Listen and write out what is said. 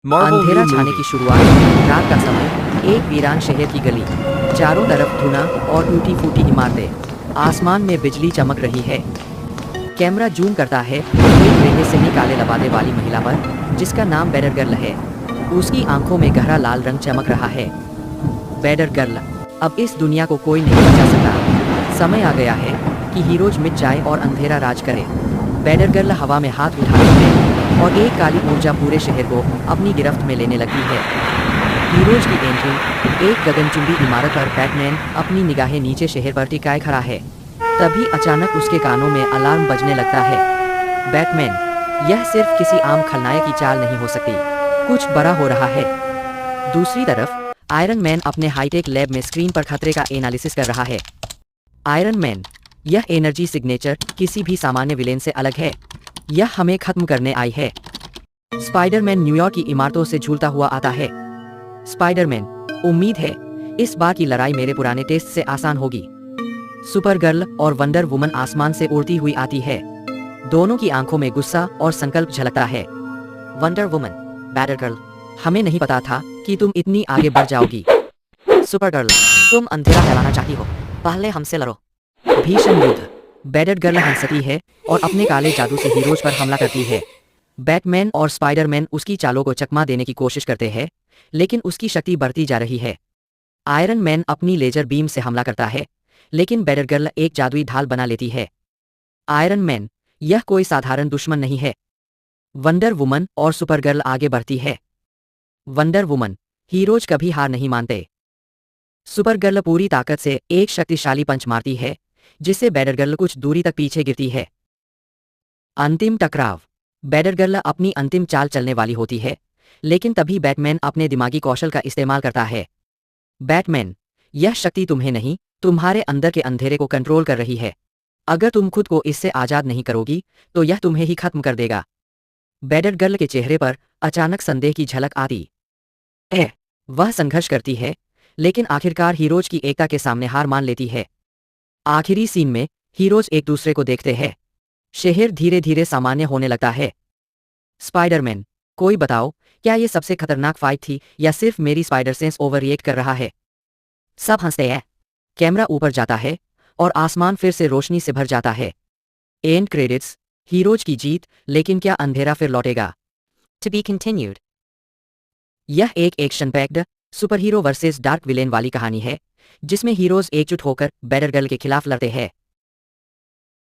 Marvel अंधेरा new छाने movie. की शुरुआत, रात का समय, एक वीरान शहर की गली, चारों तरफ धुआं और टूटी फूटी इमारतें, आसमान में बिजली चमक रही है। कैमरा जूम करता है एक रहस्यमयी काले लबादे वाली महिला पर, जिसका नाम बैडर गर्ल है। उसकी आंखों में गहरा लाल रंग चमक रहा है। बैडर गर्ल, अब इस दुनिया को कोई नहीं बचा सकता। समय आ गया है कि हीरोज मिट जाए और अंधेरा राज करे। बैडर गर्ल हवा में हाथ उठाती है और एक काली ऊर्जा पूरे शहर को अपनी गिरफ्त में लेने लगती है। हीरोज की एंट्री, एक गगनचुंबी इमारत पर बैटमैन अपनी निगाहें नीचे शहर पर टिकाए खड़ा है। तभी अचानक उसके कानों में अलार्म बजने लगता है। बैटमैन, यह सिर्फ किसी आम खलनायक की चाल नहीं हो सकती, कुछ बड़ा हो रहा है। दूसरी तरफ आयरन मैन अपने हाईटेक लैब में स्क्रीन पर खतरे का एनालिसिस कर रहा है। आयरन मैन, यह एनर्जी सिग्नेचर किसी भी सामान्य विलेन से अलग है। यह हमें खत्म करने आई है। स्पाइडरमैन न्यूयॉर्क की इमारतों से झूलता हुआ आता है। स्पाइडरमैन, उम्मीद है इस बार की लड़ाई मेरे पुराने टेस्ट से आसान होगी। सुपर गर्ल और वंडर वुमन आसमान से उड़ती हुई आती है। दोनों की आंखों में गुस्सा और संकल्प झलकता है। वंडर वुमन, बैडर गर्ल, हमें नहीं पता था कि तुम इतनी आगे बढ़ जाओगी। सुपर गर्ल, तुम अंधेरा फैलाना चाहती हो, पहले हमसे लड़ो। भीषण युद्ध, बैडर गर्ल हंसती है और अपने काले जादू से हीरोज पर हमला करती है। बैटमैन और स्पाइडरमैन उसकी चालों को चकमा देने की कोशिश करते हैं, लेकिन उसकी शक्ति बढ़ती जा रही है। आयरन मैन अपनी लेजर बीम से हमला करता है, लेकिन बैडर गर्ल एक जादुई ढाल बना लेती है। आयरन मैन, यह कोई साधारण दुश्मन नहीं है। वंडर वुमन और सुपर गर्ल आगे बढ़ती है। वंडर वुमन, हीरोज कभी हार नहीं मानते। सुपर गर्ल पूरी ताकत से एक शक्तिशाली पंच मारती है, जिससे बैडर गर्ल कुछ दूरी तक पीछे गिरती है। अंतिम टकराव, बैडर गर्ल अपनी अंतिम चाल चलने वाली होती है, लेकिन तभी बैटमैन अपने दिमागी कौशल का इस्तेमाल करता है। बैटमैन, यह शक्ति तुम्हें नहीं, तुम्हारे अंदर के अंधेरे को कंट्रोल कर रही है। अगर तुम खुद को इससे आजाद नहीं करोगी, तो यह तुम्हें ही खत्म कर देगा। बैडर गर्ल के चेहरे पर अचानक संदेह की झलक आती है। वह संघर्ष करती है, लेकिन आखिरकार हीरोज की एकता के सामने हार मान लेती है। आखिरी सीन में हीरोज एक दूसरे को देखते हैं। शहर धीरे धीरे सामान्य होने लगता है। स्पाइडरमैन, कोई बताओ, क्या ये सबसे खतरनाक फाइट थी या सिर्फ मेरी स्पाइडर सेंस ओवर रिएक्ट कर रहा है? सब हंसते हैं। कैमरा ऊपर जाता है और आसमान फिर से रोशनी से भर जाता है। एंड क्रेडिट्स, हीरोज की जीत, लेकिन क्या अंधेरा फिर लौटेगा? To be continued. यह एक action packed super hero versus dark villain वाली कहानी है, जिसमें हीरोज एकजुट होकर बैडर गर्ल के खिलाफ लड़ते हैं।